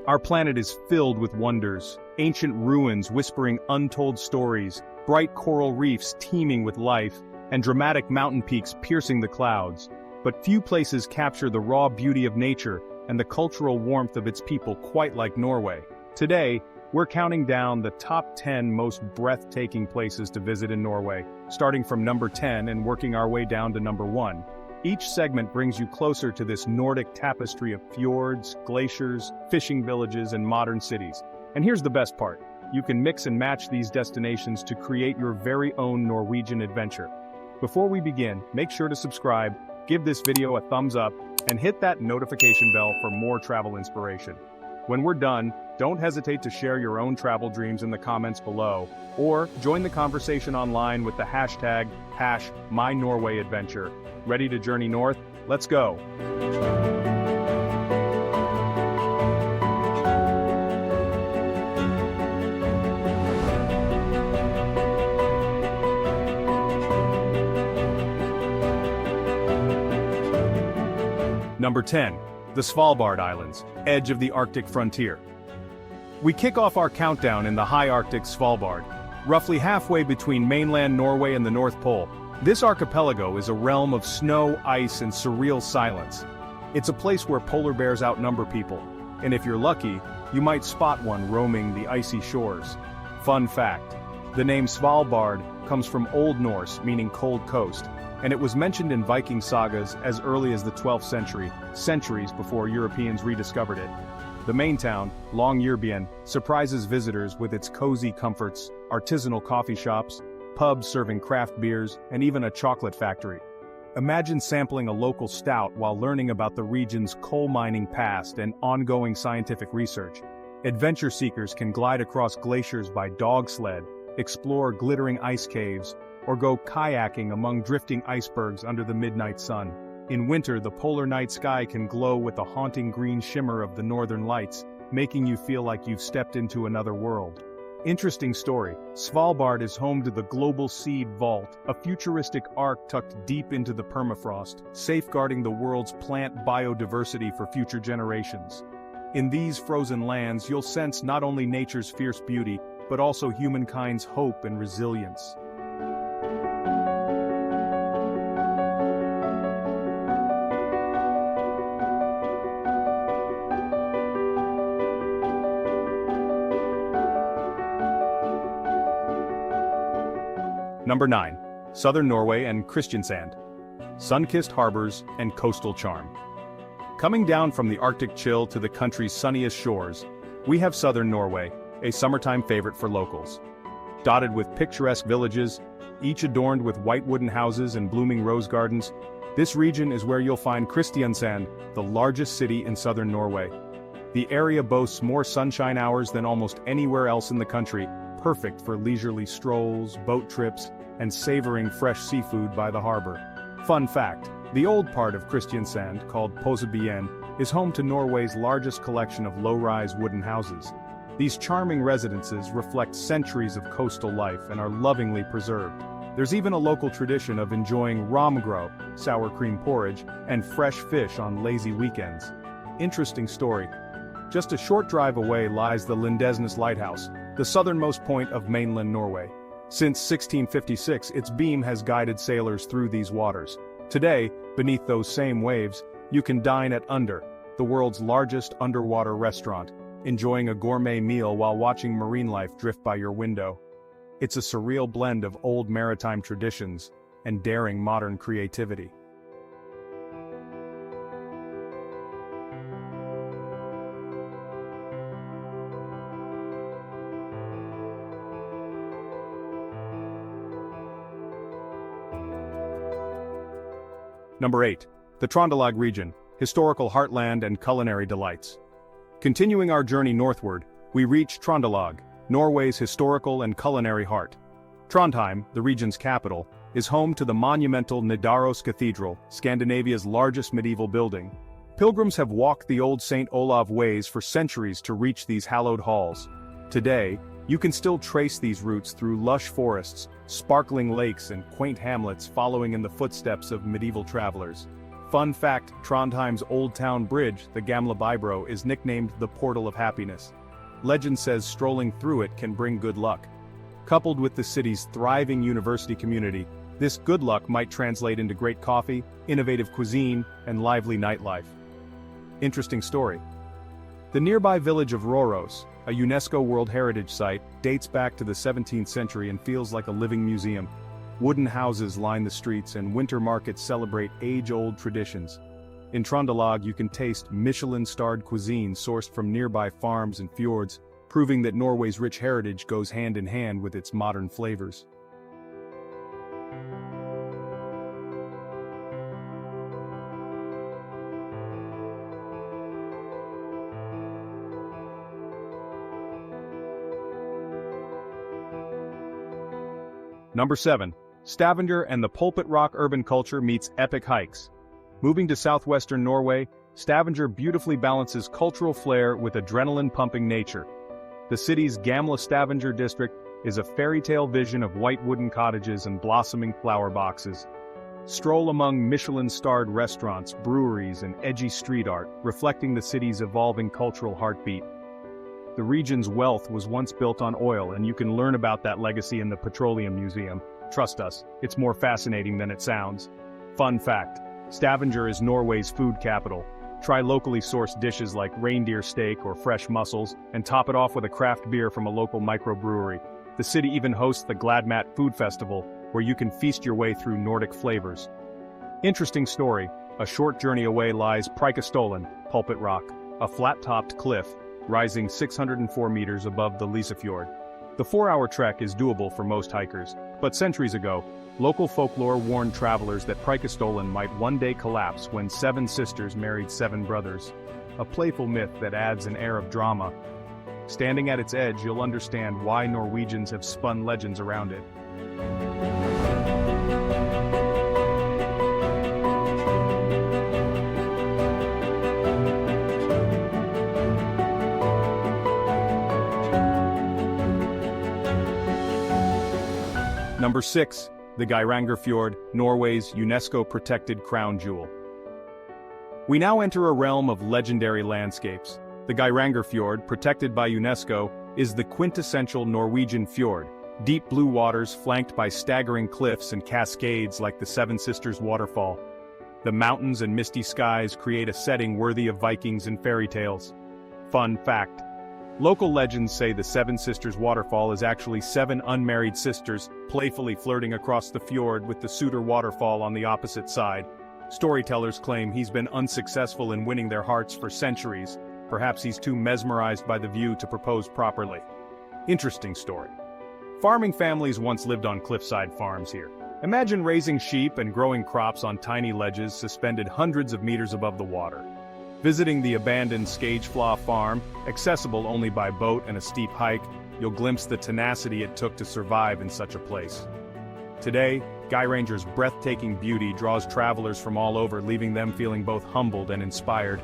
Our planet is filled with wonders, ancient ruins whispering untold stories, bright coral reefs teeming with life, and dramatic mountain peaks piercing the clouds. But few places capture the raw beauty of nature and the cultural warmth of its people quite like Norway. Today, we're counting down the top 10 most breathtaking places to visit in Norway, starting from number 10 and working our way down to number 1. Each segment brings you closer to this Nordic tapestry of fjords, glaciers, fishing villages, and modern cities. And here's the best part. You can mix and match these destinations to create your very own Norwegian adventure. Before we begin, make sure to subscribe, give this video a thumbs up, and hit that notification bell for more travel inspiration. When we're done, don't hesitate to share your own travel dreams in the comments below, or join the conversation online with the hashtag #MyNorwayAdventure. Ready to journey north? Let's go! Number 10. The Svalbard Islands, edge of the Arctic frontier. We kick off our countdown in the high Arctic Svalbard, roughly halfway between mainland Norway and the North Pole. This archipelago is a realm of snow, ice, and surreal silence. It's a place where polar bears outnumber people, and if you're lucky, you might spot one roaming the icy shores. Fun fact: the name Svalbard comes from Old Norse meaning cold coast, and it was mentioned in Viking sagas as early as the 12th century, centuries before Europeans rediscovered it. The main town, Longyearbyen, surprises visitors with its cozy comforts, artisanal coffee shops, pubs serving craft beers, and even a chocolate factory. Imagine sampling a local stout while learning about the region's coal mining past and ongoing scientific research. Adventure seekers can glide across glaciers by dog sled, explore glittering ice caves, or go kayaking among drifting icebergs under the midnight sun. In winter, the polar night sky can glow with the haunting green shimmer of the northern lights, making you feel like you've stepped into another world. Interesting story: Svalbard is home to the Global Seed Vault, a futuristic ark tucked deep into the permafrost, safeguarding the world's plant biodiversity for future generations. In these frozen lands, you'll sense not only nature's fierce beauty, but also humankind's hope and resilience. Number 9. Southern Norway and Kristiansand. Sun-kissed harbors and coastal charm. Coming down from the Arctic chill to the country's sunniest shores, we have Southern Norway, a summertime favorite for locals. Dotted with picturesque villages, each adorned with white wooden houses and blooming rose gardens, this region is where you'll find Kristiansand, the largest city in southern Norway. The area boasts more sunshine hours than almost anywhere else in the country, perfect for leisurely strolls, boat trips, and savoring fresh seafood by the harbor. Fun fact: the old part of Kristiansand, called Posebyen, is home to Norway's largest collection of low-rise wooden houses. These charming residences reflect centuries of coastal life and are lovingly preserved. There's even a local tradition of enjoying ramgrøt, sour cream porridge, and fresh fish on lazy weekends. Interesting story. Just a short drive away lies the Lindesnes Lighthouse, the southernmost point of mainland Norway. Since 1656, its beam has guided sailors through these waters. Today, beneath those same waves, you can dine at Under, the world's largest underwater restaurant, enjoying a gourmet meal while watching marine life drift by your window. It's a surreal blend of old maritime traditions and daring modern creativity. Number 8. The Trøndelag region, historical heartland and culinary delights. Continuing our journey northward, we reach Trøndelag, Norway's historical and culinary heart. Trondheim, the region's capital, is home to the monumental Nidaros Cathedral, Scandinavia's largest medieval building. Pilgrims have walked the old St. Olav ways for centuries to reach these hallowed halls. Today, you can still trace these routes through lush forests, sparkling lakes and quaint hamlets following in the footsteps of medieval travelers. Fun fact, Trondheim's Old Town Bridge, the Gamle Bybro, is nicknamed the Portal of Happiness. Legend says strolling through it can bring good luck. Coupled with the city's thriving university community, this good luck might translate into great coffee, innovative cuisine, and lively nightlife. Interesting story. The nearby village of Røros, a UNESCO World Heritage Site, dates back to the 17th century and feels like a living museum. Wooden houses line the streets and winter markets celebrate age-old traditions. In Trøndelag you can taste Michelin-starred cuisine sourced from nearby farms and fjords, proving that Norway's rich heritage goes hand in hand with its modern flavors. Number 7. Stavanger and the Pulpit Rock urban culture meets epic hikes. Moving to southwestern Norway, Stavanger beautifully balances cultural flair with adrenaline-pumping nature. The city's Gamle Stavanger district is a fairy tale vision of white wooden cottages and blossoming flower boxes. Stroll among Michelin-starred restaurants, breweries, and edgy street art, reflecting the city's evolving cultural heartbeat. The region's wealth was once built on oil, and you can learn about that legacy in the Petroleum Museum. Trust us, it's more fascinating than it sounds. Fun fact, Stavanger is Norway's food capital. Try locally sourced dishes like reindeer steak or fresh mussels, and top it off with a craft beer from a local microbrewery. The city even hosts the Gladmat Food Festival, where you can feast your way through Nordic flavors. Interesting story, a short journey away lies Preikestolen, Pulpit Rock, a flat-topped cliff, rising 604 meters above the Fjord. The 4-hour trek is doable for most hikers, but centuries ago, local folklore warned travelers that Preikestolen might one day collapse when 7 sisters married 7 brothers. A playful myth that adds an air of drama. Standing at its edge, you'll understand why Norwegians have spun legends around it. Number 6. The Geirangerfjord, Norway's UNESCO-Protected crown jewel. We now enter a realm of legendary landscapes. The Geirangerfjord, protected by UNESCO, is the quintessential Norwegian fjord, deep blue waters flanked by staggering cliffs and cascades like the Seven Sisters waterfall. The mountains and misty skies create a setting worthy of Vikings and fairy tales. Fun fact. Local legends say the Seven Sisters waterfall is actually 7 unmarried sisters playfully flirting across the fjord with the Suder waterfall on the opposite side. Storytellers claim he's been unsuccessful in winning their hearts for centuries. Perhaps he's too mesmerized by the view to propose properly. Interesting story. Farming families once lived on cliffside farms here. Imagine raising sheep and growing crops on tiny ledges suspended hundreds of meters above the water. Visiting the abandoned Skageflaw farm, accessible only by boat and a steep hike, you'll glimpse the tenacity it took to survive in such a place. Today, Geiranger's breathtaking beauty draws travelers from all over, leaving them feeling both humbled and inspired.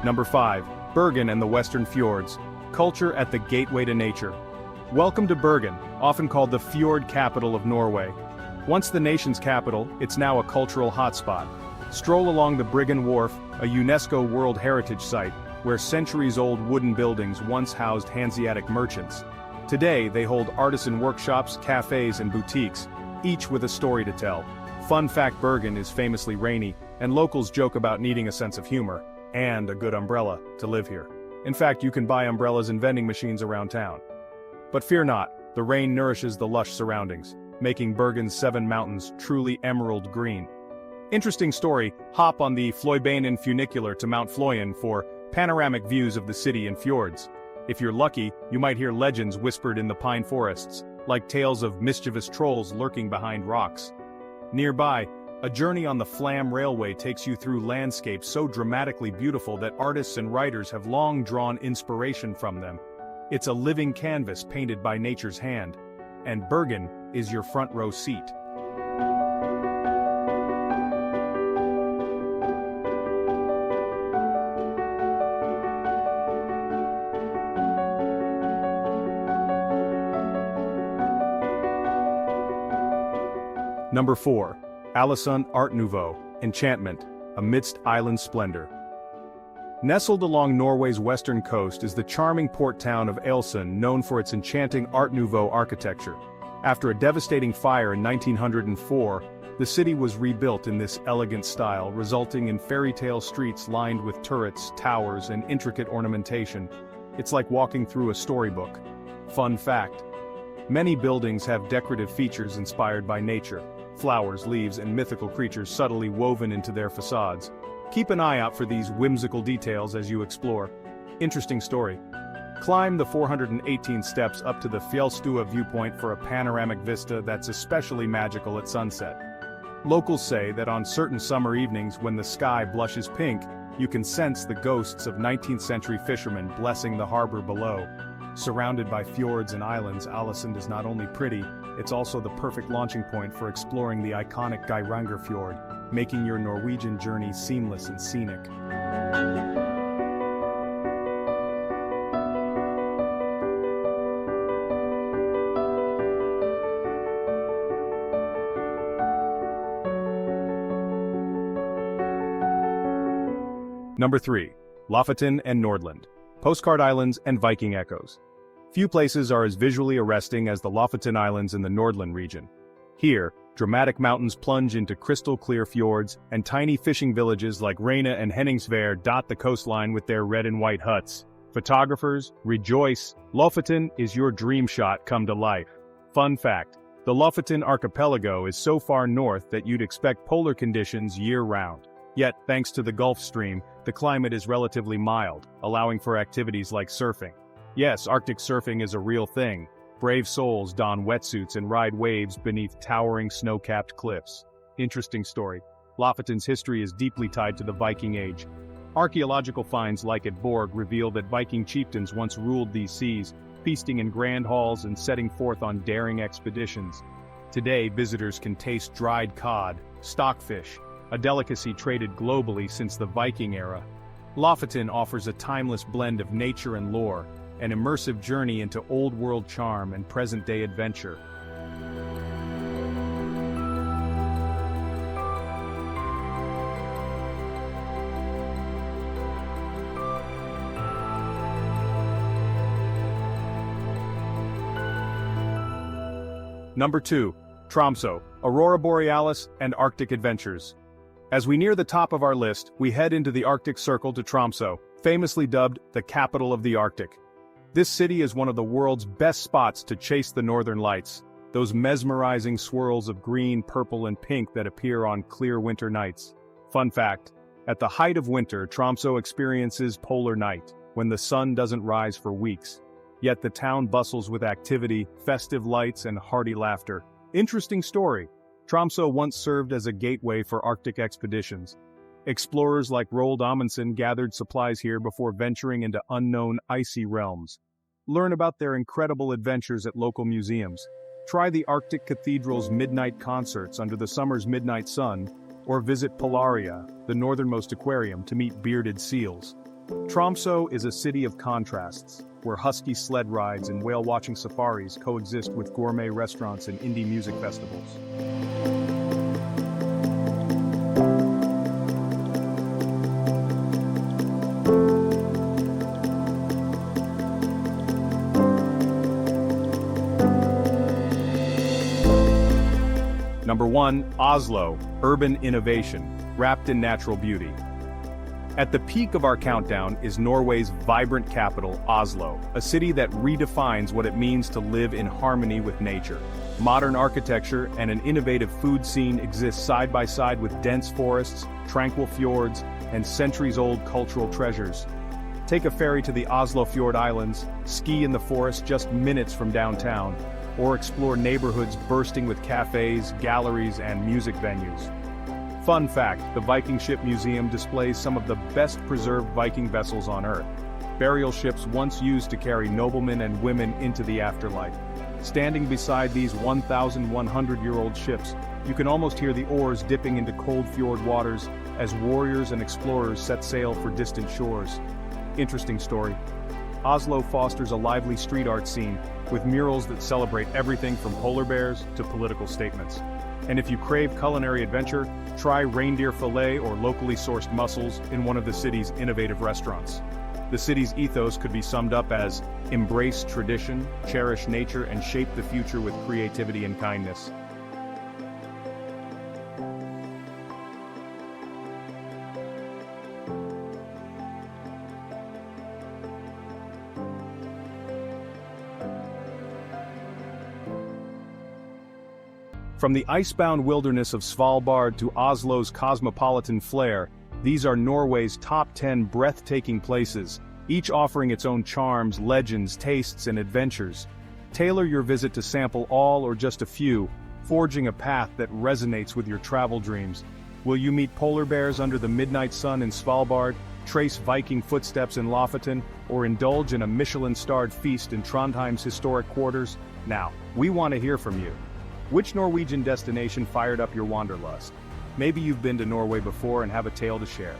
Number 5. Bergen and the Western Fjords. Culture at the gateway to nature. Welcome to Bergen, often called the fjord capital of Norway. Once the nation's capital, it's now a cultural hotspot. Stroll along the Bergen wharf, a UNESCO World Heritage Site, where centuries-old wooden buildings once housed Hanseatic merchants. Today, they hold artisan workshops, cafes, and boutiques, each with a story to tell. Fun fact, Bergen is famously rainy, and locals joke about needing a sense of humor and a good umbrella to live here. In fact, you can buy umbrellas in vending machines around town. But fear not, the rain nourishes the lush surroundings, making Bergen's 7 mountains truly emerald green. Interesting story, hop on the Flybanen funicular to Mount Fløyen for panoramic views of the city and fjords. If you're lucky, you might hear legends whispered in the pine forests, like tales of mischievous trolls lurking behind rocks. Nearby, a journey on the Flam Railway takes you through landscapes so dramatically beautiful that artists and writers have long drawn inspiration from them. It's a living canvas painted by nature's hand, and Bergen is your front row seat. Number 4. Ålesund Art Nouveau, enchantment, amidst island splendor. Nestled along Norway's western coast is the charming port town of Ålesund, known for its enchanting Art Nouveau architecture. After a devastating fire in 1904, the city was rebuilt in this elegant style, resulting in fairy tale streets lined with turrets, towers, and intricate ornamentation. It's like walking through a storybook. Fun fact: many buildings have decorative features inspired by nature, flowers, leaves, and mythical creatures subtly woven into their facades. Keep an eye out for these whimsical details as you explore. Interesting story. Climb the 418 steps up to the Fjellstua viewpoint for a panoramic vista that's especially magical at sunset. Locals say that on certain summer evenings when the sky blushes pink, you can sense the ghosts of 19th century fishermen blessing the harbor below. Surrounded by fjords and islands, Ålesund is not only pretty, it's also the perfect launching point for exploring the iconic Geirangerfjord, making your Norwegian journey seamless and scenic. Number 3. Lofoten and Nordland, Postcard Islands and Viking Echoes. Few places are as visually arresting as the Lofoten Islands in the Nordland region. Here, dramatic mountains plunge into crystal-clear fjords, and tiny fishing villages like Rena and Henningsvær dot the coastline with their red and white huts. Photographers, rejoice! Lofoten is your dream shot come to life. Fun fact: the Lofoten archipelago is so far north that you'd expect polar conditions year-round. Yet, thanks to the Gulf Stream, the climate is relatively mild, allowing for activities like surfing. Yes, Arctic surfing is a real thing. Brave souls don wetsuits and ride waves beneath towering snow-capped cliffs. Interesting story. Lofoten's history is deeply tied to the Viking Age. Archaeological finds like at Borg reveal that Viking chieftains once ruled these seas, feasting in grand halls and setting forth on daring expeditions. Today, visitors can taste dried cod, stockfish, a delicacy traded globally since the Viking era. Lofoten offers a timeless blend of nature and lore, an immersive journey into old-world charm and present-day adventure. Number 2. Tromsø, Aurora Borealis and Arctic Adventures. As we near the top of our list, we head into the Arctic Circle to Tromsø, famously dubbed the capital of the Arctic. This city is one of the world's best spots to chase the northern lights, those mesmerizing swirls of green, purple, and pink that appear on clear winter nights. Fun fact: at the height of winter, Tromsø experiences polar night, when the sun doesn't rise for weeks. Yet the town bustles with activity, festive lights, and hearty laughter. Interesting story. Tromsø once served as a gateway for Arctic expeditions. Explorers like Roald Amundsen gathered supplies here before venturing into unknown icy realms. Learn about their incredible adventures at local museums. Try the Arctic Cathedral's midnight concerts under the summer's midnight sun, or visit Polaria, the northernmost aquarium, to meet bearded seals. Tromsø is a city of contrasts, where husky sled rides and whale-watching safaris coexist with gourmet restaurants and indie music festivals. Number 1. Oslo, urban innovation, wrapped in natural beauty. At the peak of our countdown is Norway's vibrant capital, Oslo, a city that redefines what it means to live in harmony with nature. Modern architecture and an innovative food scene exist side by side with dense forests, tranquil fjords, and centuries-old cultural treasures. Take a ferry to the Oslo Fjord Islands, ski in the forest just minutes from downtown, or explore neighborhoods bursting with cafes, galleries, and music venues. Fun fact: the Viking Ship Museum displays some of the best-preserved Viking vessels on Earth, burial ships once used to carry noblemen and women into the afterlife. Standing beside these 1,100-year-old ships, you can almost hear the oars dipping into cold fjord waters as warriors and explorers set sail for distant shores. Interesting story. Oslo fosters a lively street art scene, with murals that celebrate everything from polar bears to political statements. And if you crave culinary adventure, try reindeer fillet or locally sourced mussels in one of the city's innovative restaurants. The city's ethos could be summed up as embrace tradition, cherish nature, and shape the future with creativity and kindness. From the icebound wilderness of Svalbard to Oslo's cosmopolitan flair, these are Norway's top 10 breathtaking places, each offering its own charms, legends, tastes, and adventures. Tailor your visit to sample all or just a few, forging a path that resonates with your travel dreams. Will you meet polar bears under the midnight sun in Svalbard, trace Viking footsteps in Lofoten, or indulge in a Michelin-starred feast in Trondheim's historic quarters? Now, we want to hear from you. Which Norwegian destination fired up your wanderlust? Maybe you've been to Norway before and have a tale to share.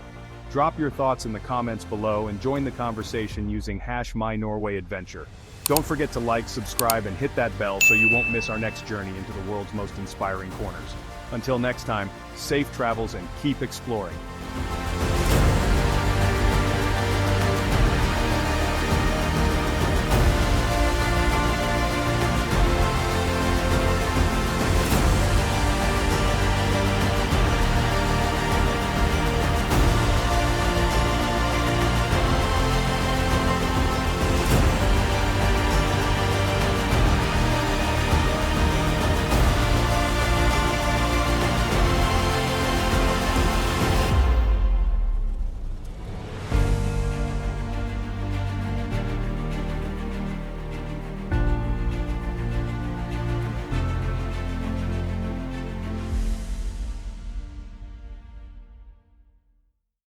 Drop your thoughts in the comments below and join the conversation using #MyNorwayAdventure. Don't forget to like, subscribe, and hit that bell so you won't miss our next journey into the world's most inspiring corners. Until next time, safe travels and keep exploring.